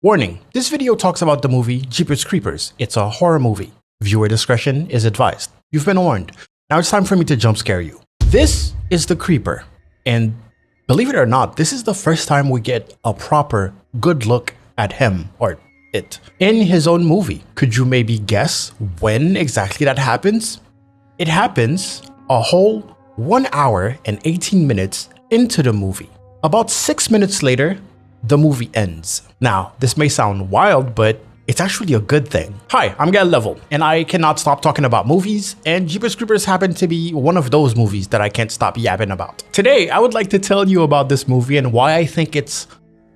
Warning, this video talks about the movie Jeepers Creepers. It's a horror movie. Viewer discretion is advised. You've been warned. Now it's time for me to jump scare you. This is the Creeper. And believe it or not, this is the first time we get a proper good look at him or it in his own movie. Could you maybe guess when exactly that happens? It happens a whole 1 hour and 18 minutes into the movie. About 6 minutes later, the movie ends. Now, this may sound wild, but it's actually a good thing. Hi, I'm Get Level, and I cannot stop talking about movies, and Jeepers Creepers happen to be one of those movies that I can't stop yapping about. Today, I would like to tell you about this movie and why I think it's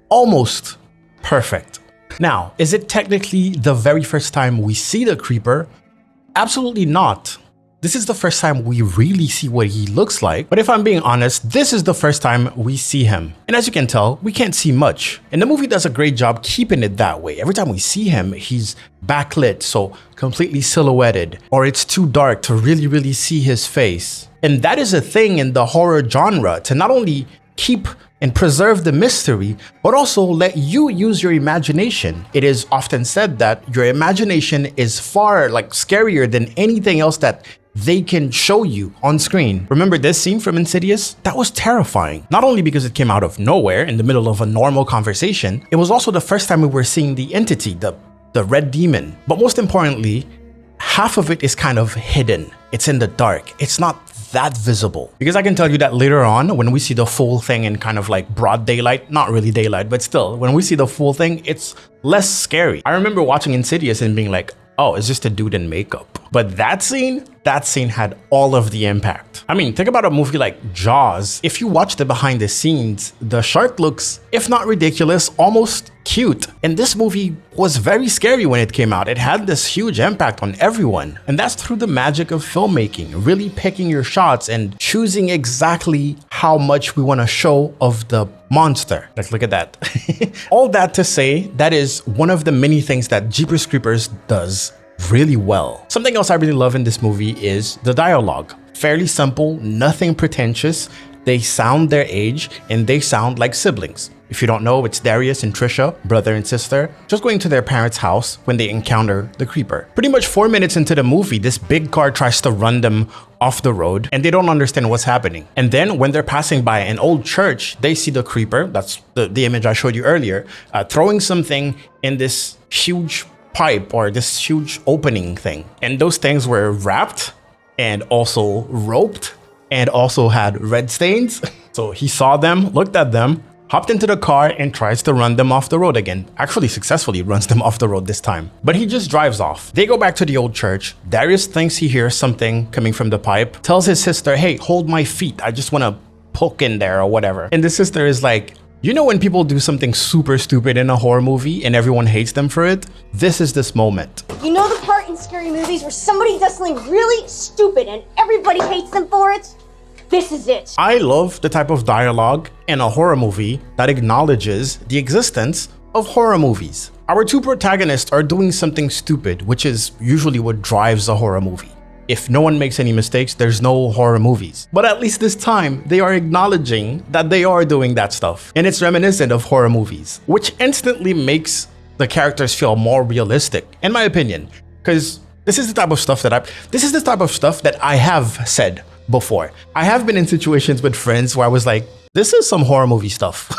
almost perfect. Now, is it technically the very first time we see the Creeper? Absolutely not. This is the first time we really see what he looks like, but if I'm being honest, this is the first time we see him. And as you can tell, we can't see much. And the movie does a great job keeping it that way. Every time we see him, he's backlit, so completely silhouetted, or it's too dark to really see his face. And that is a thing in the horror genre, to not only keep and preserve the mystery, but also let you use your imagination. It is often said that your imagination is far scarier than anything else that they can show you on screen. Remember this scene from Insidious? That was terrifying. Not only because it came out of nowhere in the middle of a normal conversation, it was also the first time we were seeing the entity, the red demon. But most importantly, half of it is kind of hidden. It's in the dark. It's not that visible. Because I can tell you that later on, when we see the full thing in kind of broad daylight, not really daylight, but still, when we see the full thing, it's less scary. I remember watching Insidious and being like, oh, it's just a dude in makeup. But that scene had all of the impact. I mean, think about a movie like Jaws. If you watch the behind the scenes, the shark looks, if not ridiculous, almost cute. And this movie was very scary when it came out. It had this huge impact on everyone. And that's through the magic of filmmaking, really picking your shots and choosing exactly how much we want to show of the monster. Look at that. All that to say, that is one of the many things that Jeepers Creepers does really well. Something else I really love in this movie is the dialogue. Fairly simple, nothing pretentious. They sound their age and they sound like siblings. If you don't know, it's Darius and Trisha, brother and sister, just going to their parents' house when they encounter the Creeper. Pretty much 4 minutes into the movie, this big car tries to run them off the road and they don't understand what's happening. And then when they're passing by an old church, they see the Creeper, that's the image I showed you earlier, throwing something in this huge pipe or this huge opening thing. And those things were wrapped and also roped and also had red stains. So he saw them, looked at them, hopped into the car and tries to run them off the road again. Actually successfully runs them off the road this time. But he just drives off. They go back to the old church. Darius thinks he hears something coming from the pipe, tells his sister, hey, hold my feet. I just want to poke in there or whatever. And the sister is like, you know when people do something super stupid in a horror movie and everyone hates them for it? This is this moment. You know the part in scary movies where somebody does something really stupid and everybody hates them for it? This is it. I love the type of dialogue in a horror movie that acknowledges the existence of horror movies. Our two protagonists are doing something stupid, which is usually what drives a horror movie. If no one makes any mistakes, there's no horror movies. But at least this time, they are acknowledging that they are doing that stuff. And it's reminiscent of horror movies, which instantly makes the characters feel more realistic, in my opinion. Because this is the type of stuff that I have said before. I have been in situations with friends where I was like, this is some horror movie stuff.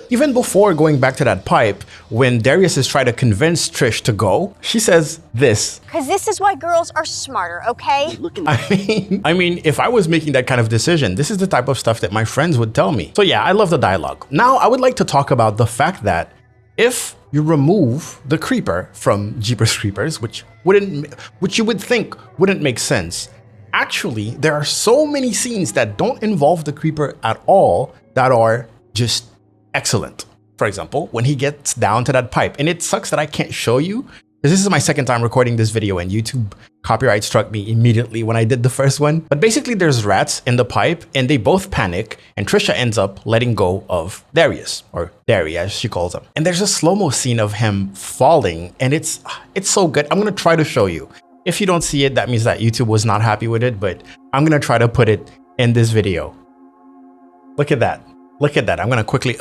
Even before going back to that pipe, when Darius is trying to convince Trish to go, she says this. Because this is why girls are smarter, okay? I mean, if I was making that kind of decision, this is the type of stuff that my friends would tell me. So yeah, I love the dialogue. Now, I would like to talk about the fact that if you remove the Creeper from Jeepers Creepers, which you would think wouldn't make sense, actually, there are so many scenes that don't involve the Creeper at all that are just excellent. For example, when he gets down to that pipe, and it sucks that I can't show you, because this is my second time recording this video and YouTube copyright struck me immediately when I did the first one. But basically there's rats in the pipe and they both panic and Trisha ends up letting go of Darius, or Dari as she calls him. And there's a slow-mo scene of him falling and it's so good. I'm gonna try to show you. If you don't see it, that means that YouTube was not happy with it, but I'm gonna try to put it in this video. Look at that. Look at that. I'm gonna quickly,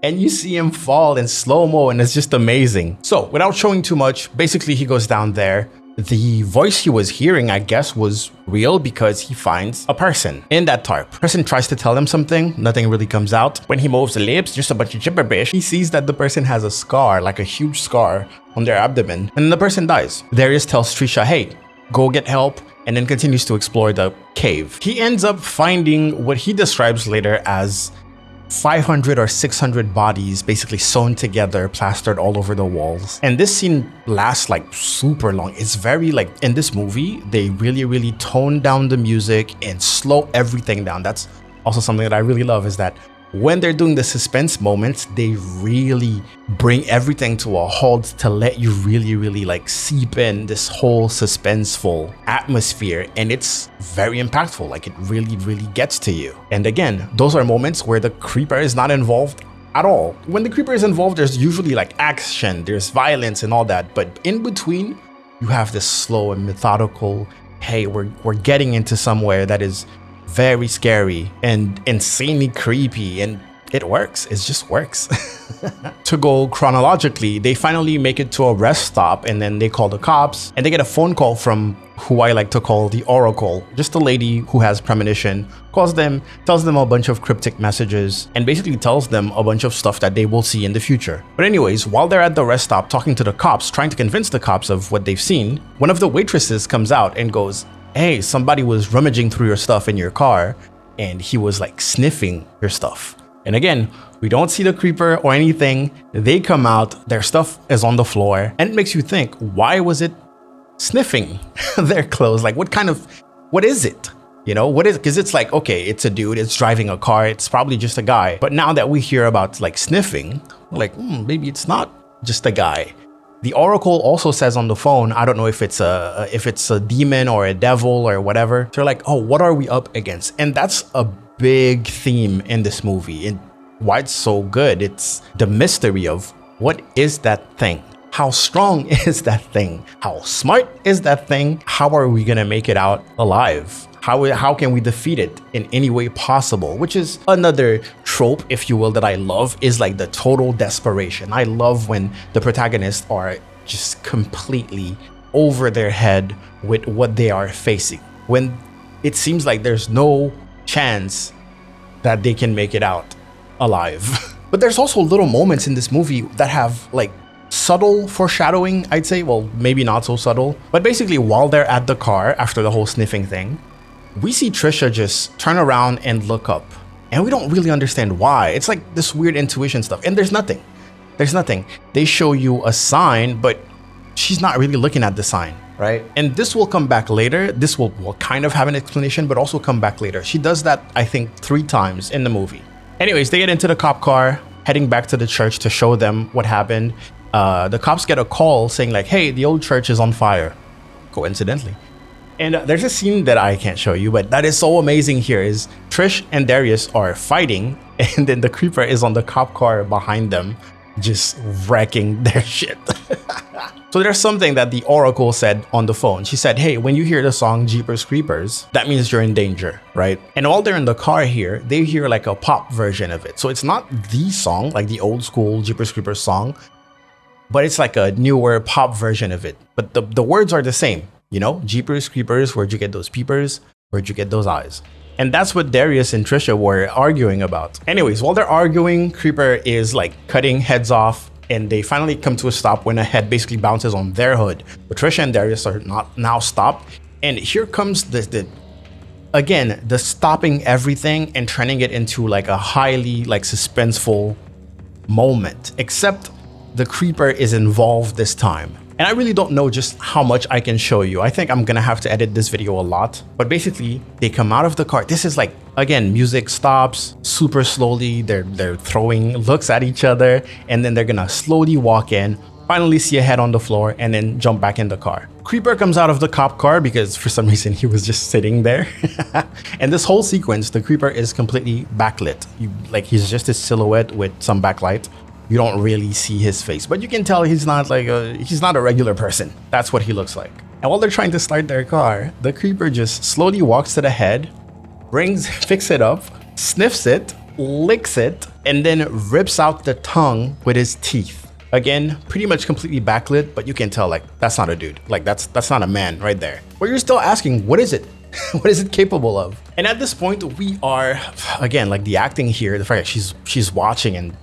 and you see him fall in slow-mo, and it's just amazing. So without showing too much, basically he goes down there. The voice he was hearing, I guess, was real because he finds a person in that tarp. Person tries to tell him something, nothing really comes out. When he moves the lips, just a bunch of gibberish. He sees that the person has a scar, like a huge scar on their abdomen, and the person dies. Darius tells Trisha, hey, go get help, and then continues to explore the cave. He ends up finding what he describes later as 500 or 600 bodies basically sewn together, plastered all over the walls. And this scene lasts like super long. It's very like, in this movie, they really tone down the music and slow everything down. That's also something that I really love, is that when they're doing the suspense moments, they really bring everything to a halt to let you really like seep in this whole suspenseful atmosphere, and it's very impactful. Like, it really gets to you. And again, those are moments where the creeper is not involved at all. When the creeper is involved, there's usually like action, there's violence and all that, but in between you have this slow and methodical, hey, we're getting into somewhere that is very scary and insanely creepy, and it works. It just works. To go chronologically, they finally make it to a rest stop, and then they call the cops, and they get a phone call from who I like to call the Oracle, just a lady who has premonition, calls them, tells them a bunch of cryptic messages, and basically tells them a bunch of stuff that they will see in the future. But anyways, while they're at the rest stop talking to the cops, trying to convince the cops of what they've seen, one of the waitresses comes out and goes, hey, somebody was rummaging through your stuff in your car, and he was like sniffing your stuff. And again, we don't see the creeper or anything. They come out, their stuff is on the floor, and it makes you think, why was it sniffing their clothes? Like, what is it? You know, what is it? Because it's like, okay, it's a dude, it's driving a car, it's probably just a guy. But now that we hear about like sniffing, we're like, maybe it's not just a guy. The Oracle also says on the phone, I don't know if it's a demon or a devil or whatever. They're like, oh, what are we up against? And that's a big theme in this movie, and why it's so good. It's the mystery of, what is that thing? How strong is that thing? How smart is that thing? How are we gonna make it out alive? How can we defeat it in any way possible? Which is another trope, if you will, that I love, is like the total desperation. I love when the protagonists are just completely over their head with what they are facing, when it seems like there's no chance that they can make it out alive. But there's also little moments in this movie that have like subtle foreshadowing, I'd say. Well, maybe not so subtle, but basically while they're at the car after the whole sniffing thing, we see Trisha just turn around and look up, and we don't really understand why. It's like this weird intuition stuff, and there's nothing. They show you a sign, but she's not really looking at the sign, right? And this will come back later. This will kind of have an explanation, but also come back later. She does that, I think, 3 times in the movie. Anyways, they get into the cop car, heading back to the church to show them what happened. The cops get a call saying like, hey, the old church is on fire, coincidentally. And there's a scene that I can't show you, but that is so amazing here, is Trish and Darius are fighting, and then the creeper is on the cop car behind them, just wrecking their shit. So there's something that the Oracle said on the phone. She said, hey, when you hear the song Jeepers Creepers, that means you're in danger, right? And while they're in the car here, they hear like a pop version of it. So it's not the song, like the old school Jeepers Creepers song, but it's like a newer pop version of it. But the words are the same. You know, Jeepers Creepers, where'd you get those peepers? Where'd you get those eyes? And that's what Darius and Trisha were arguing about. Anyways, while they're arguing, Creeper is like cutting heads off, and they finally come to a stop when a head basically bounces on their hood. But Trisha and Darius are not now stopped. And here comes the stopping everything and turning it into like a highly like suspenseful moment. Except the Creeper is involved this time. And I really don't know just how much I can show you. I think I'm gonna have to edit this video a lot. But basically, they come out of the car. This is like, again, music stops super slowly. They're throwing looks at each other, and then they're gonna slowly walk in, finally see a head on the floor, and then jump back in the car. Creeper comes out of the cop car because for some reason he was just sitting there. And this whole sequence, the Creeper is completely backlit. He's just a silhouette with some backlight. You don't really see his face, but you can tell he's not a regular person. That's what he looks like. And while they're trying to start their car, the Creeper just slowly walks to the head, picks it up, sniffs it, licks it, and then rips out the tongue with his teeth. Again, pretty much completely backlit, but you can tell like that's not a dude. Like that's not a man right there. But you're still asking, what is it? What is it capable of? And at this point, we are, again, like the acting here, the fact that she's watching and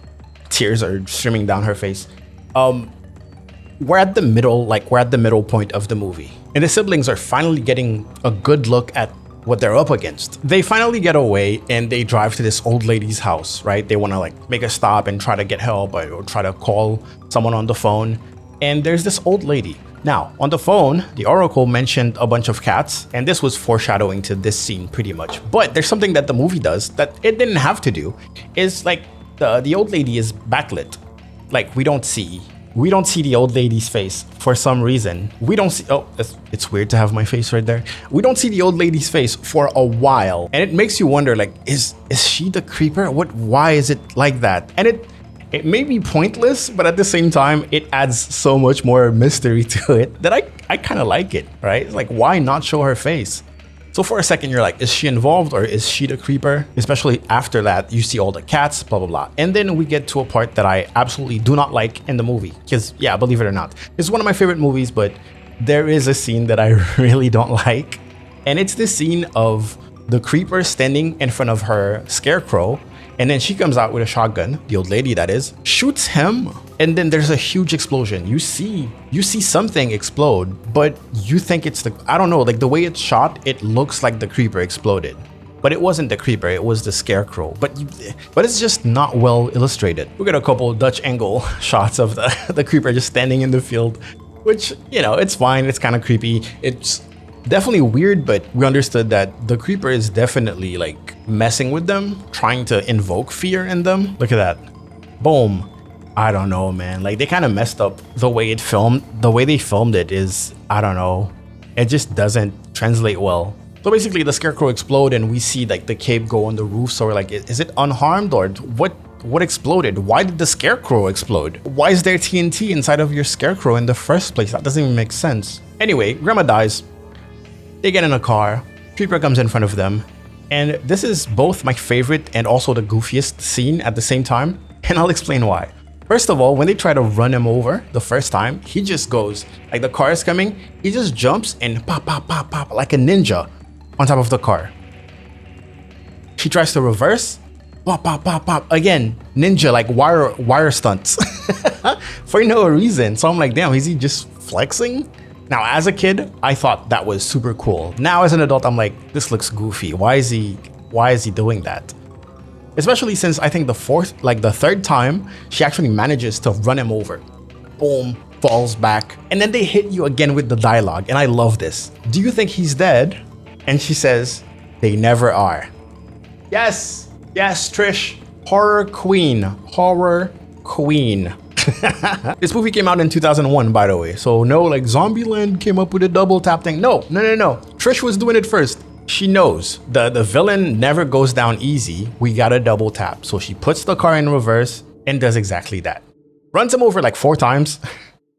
tears are streaming down her face. We're at the middle point of the movie, and the siblings are finally getting a good look at what they're up against. They finally get away and they drive to this old lady's house, right? They want to like make a stop and try to get help or try to call someone on the phone. And there's this old lady. Now, on the phone, the Oracle mentioned a bunch of cats, and this was foreshadowing to this scene pretty much. But there's something that the movie does that it didn't have to do, is like the old lady is backlit. Like we don't see the old lady's face for some reason. We don't see, oh, it's weird to have my face right there. We don't see the old lady's face for a while. And it makes you wonder, like, is she the creeper? Why is it like that? And it may be pointless, but at the same time, it adds so much more mystery to it that I kind of like it, right? It's like, why not show her face? So for a second, you're like, is she involved or is she the creeper? Especially after that, you see all the cats, blah, blah, blah. And then we get to a part that I absolutely do not like in the movie. Because, yeah, believe it or not, it's one of my favorite movies, but there is a scene that I really don't like. And it's the scene of the creeper standing in front of her scarecrow. And then she comes out with a shotgun, the old lady that is, shoots him. And then there's a huge explosion. You see something explode, but you think it's I don't know, like the way it's shot, it looks like the creeper exploded. But it wasn't the creeper, it was the scarecrow. But it's just not well illustrated. We got a couple Dutch angle shots of the creeper just standing in the field, which, you know, it's fine, it's kind of creepy. It's definitely weird, but we understood that the creeper is definitely like messing with them, trying to invoke fear in them. Look at that. Boom. I don't know, man. Like they kind of messed up the way they filmed it is, I don't know. It just doesn't translate well. So basically the scarecrow explode and we see like the cape go on the roof. So we're like, is it unharmed or what exploded? Why did the scarecrow explode? Why is there TNT inside of your scarecrow in the first place? That doesn't even make sense. Anyway, grandma dies. They get in a car, creeper comes in front of them, and this is both my favorite and also the goofiest scene at the same time, and I'll explain why. First of all, when they try to run him over the first time, he just goes, like the car is coming, he just jumps and pop, pop, pop, pop, like a ninja on top of the car. She tries to reverse, pop, pop, pop, pop, again, ninja, like wire stunts, for no reason. So I'm like, damn, is he just flexing? Now, as a kid, I thought that was super cool. Now, as an adult, I'm like, this looks goofy. Why is he doing that? Especially since I think the third time, she actually manages to run him over. Boom, falls back. And then they hit you again with the dialogue. And I love this. Do you think he's dead? And she says, they never are. Yes, Trish. Horror queen. This movie came out in 2001, by the way. So no, like Zombieland came up with a double tap thing. No. Trish was doing it first. She knows the villain never goes down easy. We got a double tap. So she puts the car in reverse and does exactly that. Runs him over like 4 times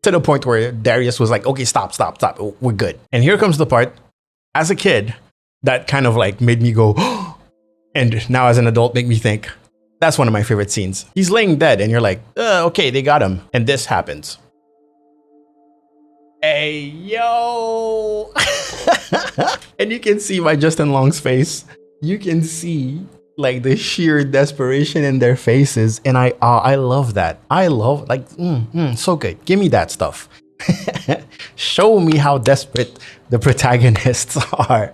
to the point where Darius was like, okay, stop. We're good. And here comes the part, as a kid, that kind of like made me go, and now as an adult, make me think, that's one of my favorite scenes. He's laying dead and you're like, okay, they got him. And this happens. Hey, yo. And you can see by Justin Long's face, you can see like the sheer desperation in their faces. And I love that. I love like, so good. Give me that stuff. Show me how desperate the protagonists are.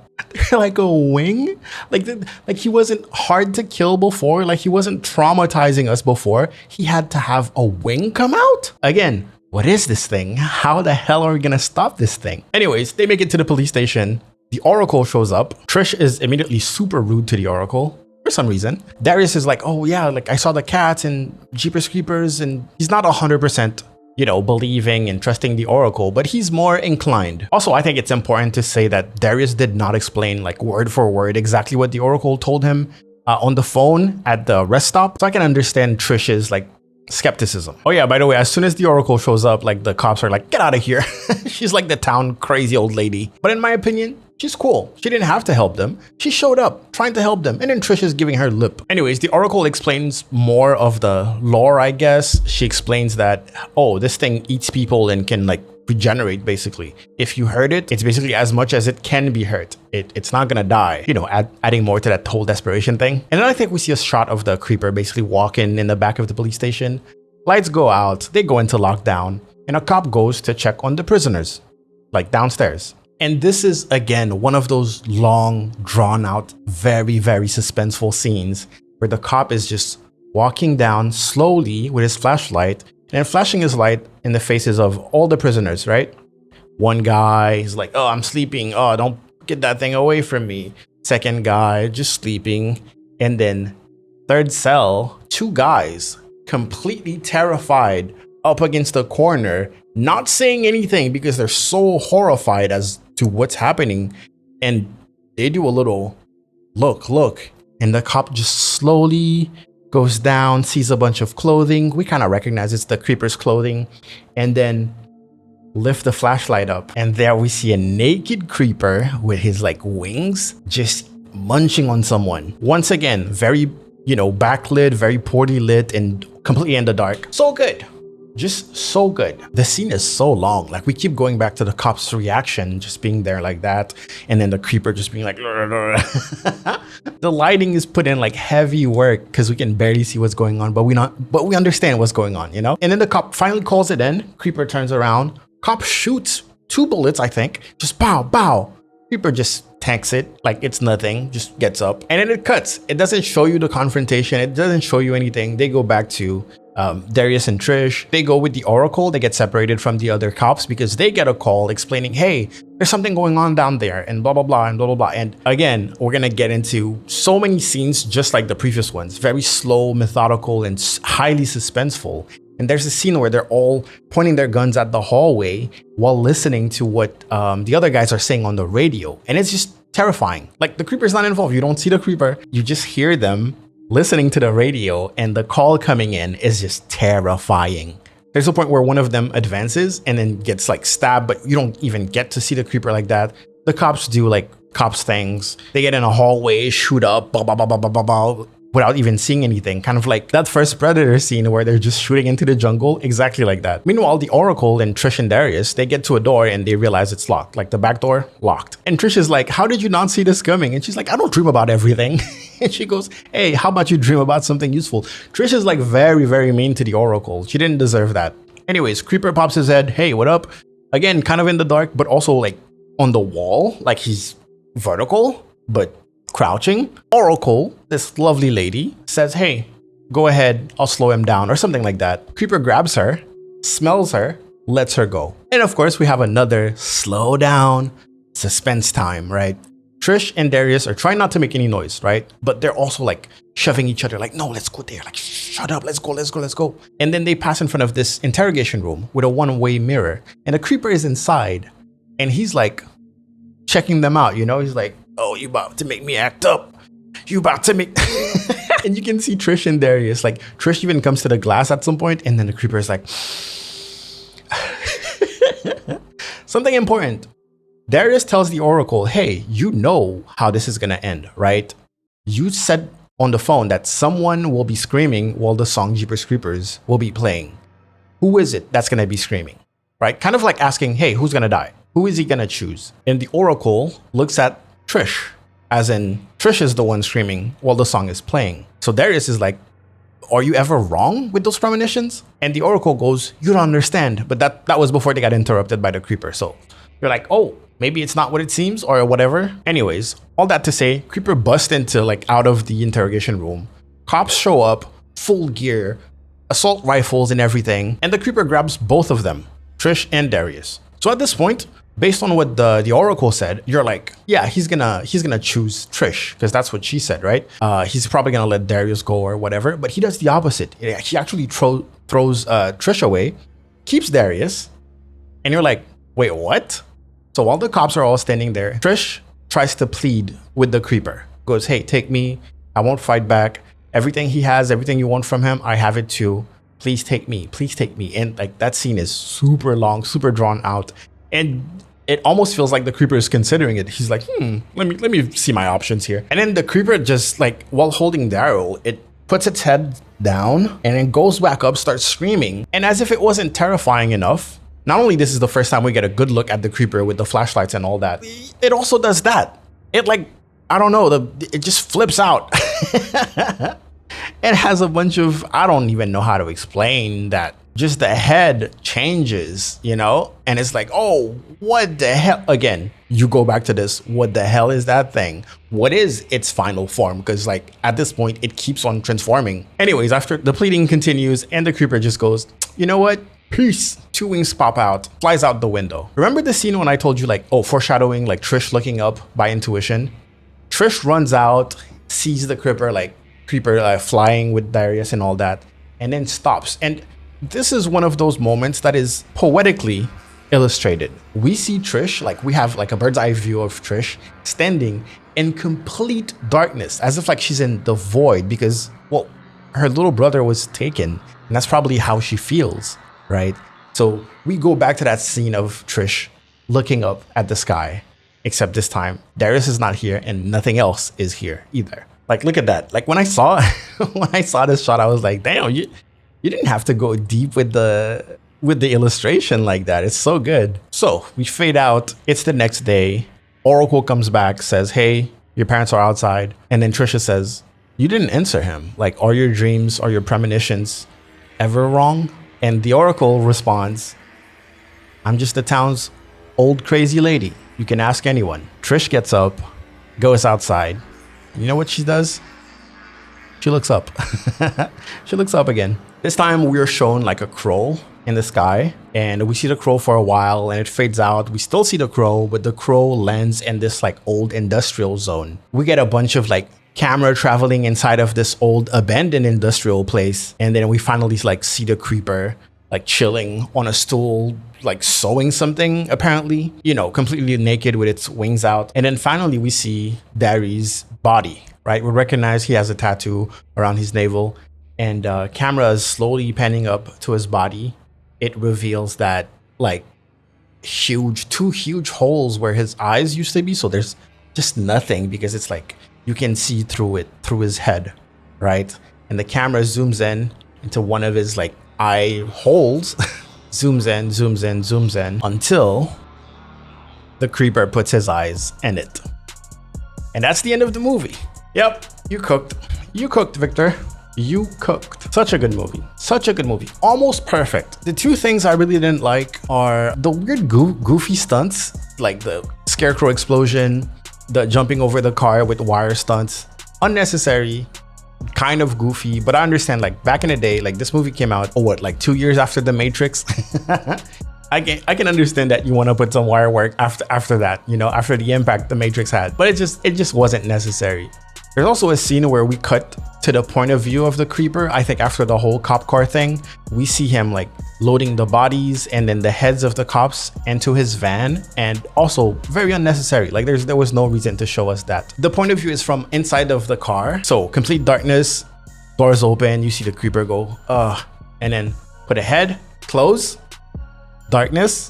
They're like a wing. Like he wasn't hard to kill before. Like he wasn't traumatizing us before. He had to have a wing come out? Again, what is this thing? How the hell are we gonna stop this thing? Anyways, they make it to the police station. The Oracle shows up. Trish is immediately super rude to the Oracle for some reason. Darius is like, oh yeah, like I saw the cats and Jeepers Creepers, and he's not 100%, believing and trusting the Oracle, but he's more inclined. Also, I think it's important to say that Darius did not explain like word for word exactly what the Oracle told him on the phone at the rest stop. So I can understand Trish's like skepticism. Oh yeah, by the way, as soon as the Oracle shows up, like the cops are like, get out of here. She's like the town crazy old lady. But in my opinion, She's cool. She didn't have to help them. She showed up trying to help them. And then Trish is giving her lip. Anyways, the Oracle explains more of the lore, I guess. She explains that, oh, this thing eats people and can like regenerate basically. If you hurt it, it's basically as much as it can be hurt. It's not gonna die. You know, adding more to that whole desperation thing. And then I think we see a shot of the creeper basically walking in the back of the police station. Lights go out. They go into lockdown. And a cop goes to check on the prisoners, like downstairs. And this is, again, one of those long, drawn-out, very, very suspenseful scenes where the cop is just walking down slowly with his flashlight and flashing his light in the faces of all the prisoners, right? One guy is like, oh, I'm sleeping. Oh, don't get that thing away from me. Second guy, just sleeping. And then third cell, two guys, completely terrified, up against the corner, not saying anything because they're so horrified as to what's happening. And they do a little look, and the cop just slowly goes down, sees a bunch of clothing. We kind of recognize it's the creeper's clothing, and then lift the flashlight up. And there we see a naked creeper with his like wings just munching on someone. Once again, very, backlit, very poorly lit, and completely in the dark. So good. Just so good. The scene is so long. Like, we keep going back to the cop's reaction, just being there like that, and then the creeper just being like, the lighting is put in like heavy work because we can barely see what's going on, but we understand what's going on, And then the cop finally calls it in. Creeper turns around. Cop shoots 2 bullets, I think. Just pow. Creeper just tanks it like it's nothing, just gets up, and then it cuts. It doesn't show you the confrontation. It doesn't show you anything. They go back to Darius and Trish. They go with the Oracle. They get separated from the other cops because they get a call explaining, hey, there's something going on down there, and blah, blah, blah, and blah, blah, blah. And again, we're going to get into so many scenes just like the previous ones, very slow, methodical, and highly suspenseful. And there's a scene where they're all pointing their guns at the hallway while listening to what the other guys are saying on the radio. And it's just terrifying. Like, the creeper's not involved. You don't see the creeper. You just hear them listening to the radio, and the call coming in is just terrifying. There's a point where one of them advances and then gets like stabbed, but you don't even get to see the creeper like that. The cops do like cops things. They get in a hallway, shoot up, blah, blah, blah, blah, blah, blah, blah, without even seeing anything. Kind of like that first Predator scene where they're just shooting into the jungle, exactly like that. Meanwhile, the Oracle and Trish and Darius, they get to a door and they realize it's locked, like the back door locked. And Trish is like, how did you not see this coming? And she's like, I don't dream about everything. And she goes, hey, how about you dream about something useful? Trish is like very, very mean to the Oracle. She didn't deserve that. Anyways, Creeper pops his head. Hey, what up? Again, kind of in the dark, but also like on the wall, like he's vertical, but crouching. Oracle, this lovely lady, says, hey, go ahead, I'll slow him down, or something like that. Creeper grabs her, smells her, lets her go. And of course, we have another slow down suspense time, right? Trish and Darius are trying not to make any noise, right? But they're also like shoving each other, like, no, let's go there. Like, shut up, let's go. And then they pass in front of this interrogation room with a one-way mirror. And the creeper is inside. And he's like checking them out, He's like, oh, you about to make me act up. You about to make... And you can see Trish and Darius. Like, Trish even comes to the glass at some point, and then the creeper is like... Something important. Darius tells the Oracle, hey, you know how this is going to end, right? You said on the phone that someone will be screaming while the song Jeepers Creepers will be playing. Who is it that's going to be screaming, right? Kind of like asking, hey, who's going to die? Who is he going to choose? And the Oracle looks at Trish, as in Trish is the one screaming while the song is playing. So Darius is like, are you ever wrong with those premonitions? And the Oracle goes, you don't understand. But that was before they got interrupted by the creeper. So you're like, oh, maybe it's not what it seems or whatever. Anyways, all that to say, creeper busts into like out of the interrogation room. Cops show up, full gear, assault rifles and everything. And the creeper grabs both of them, Trish and Darius. So at this point, based on what the Oracle said, you're like, yeah, he's gonna choose Trish because that's what she said, right? He's probably gonna let Darius go or whatever, but he does the opposite. He actually throws Trish away, keeps Darius, and you're like, wait, what? So while the cops are all standing there, Trish tries to plead with the creeper. Goes, hey, take me. I won't fight back. Everything he has, everything you want from him, I have it too. Please take me. Please take me. And like that scene is super long, super drawn out. And it almost feels like the creeper is considering it. He's like, let me see my options here. And then the creeper just like, while holding Daryl, it puts its head down and then goes back up, starts screaming. And as if it wasn't terrifying enough, not only this is the first time we get a good look at the creeper with the flashlights and all that, it also does that. It like, I don't know, it just flips out. It has a bunch of, I don't even know how to explain that. Just the head changes, you know? And it's like, oh, what the hell? Again, you go back to this, what the hell is that thing? What is its final form? Because like at this point, it keeps on transforming. Anyways, after the pleading continues and the creeper just goes, you know what? Peace. Two wings pop out, flies out the window. Remember the scene when I told you like, oh, foreshadowing, like Trish looking up by intuition? Trish runs out, sees the creeper flying with Darius and all that, and then stops. And this is one of those moments that is poetically illustrated. We see Trish, like we have like a bird's eye view of Trish standing in complete darkness, as if like she's in the void because, well, her little brother was taken. And that's probably how she feels, right? So we go back to that scene of Trish looking up at the sky, except this time Darius is not here and nothing else is here either. Like, look at that. Like when I saw this shot, I was like, damn, you didn't have to go deep with the illustration like that. It's so good. So we fade out. It's the next day. Oracle comes back, says, hey, your parents are outside. And then Trisha says, you didn't answer him. Like, are your dreams or your premonitions ever wrong? And the Oracle responds, I'm just the town's old crazy lady. You can ask anyone. Trish gets up, goes outside. You know what she does? She looks up. She looks up again. This time we're shown like a crow in the sky, and we see the crow for a while and it fades out. We still see the crow, but the crow lands in this like old industrial zone. We get a bunch of like camera traveling inside of this old abandoned industrial place. And then we finally like see the creeper like chilling on a stool, like sewing something apparently, you know, completely naked with its wings out. And then finally we see Darius' body, right? We recognize he has a tattoo around his navel. And camera is slowly panning up to his body. It reveals that like two huge holes where his eyes used to be. So there's just nothing because it's like you can see through his head, right? And the camera zooms in into one of his like eye holes, zooms in until the creeper puts his eyes in it. And that's the end of the movie. Yep, you cooked, Victor. You cooked. Such a good movie. Such a good movie. Almost perfect. The two things I really didn't like are the weird goofy stunts, like the scarecrow explosion, the jumping over the car with wire stunts. Unnecessary, kind of goofy, but I understand like back in the day, like this movie came out, like 2 years after The Matrix. I can understand that you want to put some wire work after that, you know, after the impact The Matrix had, but it just wasn't necessary. There's also a scene where we cut to the point of view of the creeper. I think after the whole cop car thing, we see him like loading the bodies and then the heads of the cops into his van, and also very unnecessary. Like there was no reason to show us that. The point of view is from inside of the car. So complete darkness, doors open, you see the creeper go, and then put a head, close, darkness.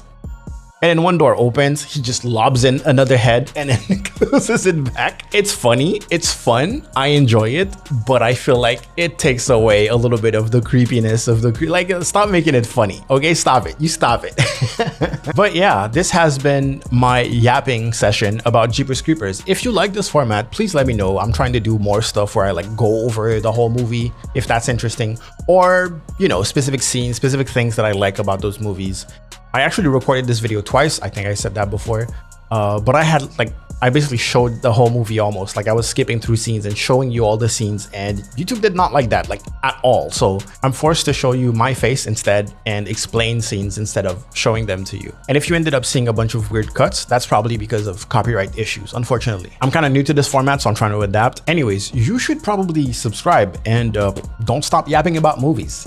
And then one door opens, he just lobs in another head and then closes it back. It's funny, it's fun, I enjoy it, but I feel like it takes away a little bit of the creepiness of like, stop making it funny, okay? Stop it, you stop it. But yeah, this has been my yapping session about Jeepers Creepers. If you like this format, please let me know. I'm trying to do more stuff where I like go over the whole movie, if that's interesting, or, you know, specific scenes, specific things that I like about those movies. I actually recorded this video twice. I think I said that before. But I basically showed the whole movie almost. Like I was skipping through scenes and showing you all the scenes, and YouTube did not like that, like at all. So I'm forced to show you my face instead and explain scenes instead of showing them to you. And if you ended up seeing a bunch of weird cuts, that's probably because of copyright issues, unfortunately. I'm kind of new to this format, so I'm trying to adapt. Anyways, you should probably subscribe and don't stop yapping about movies.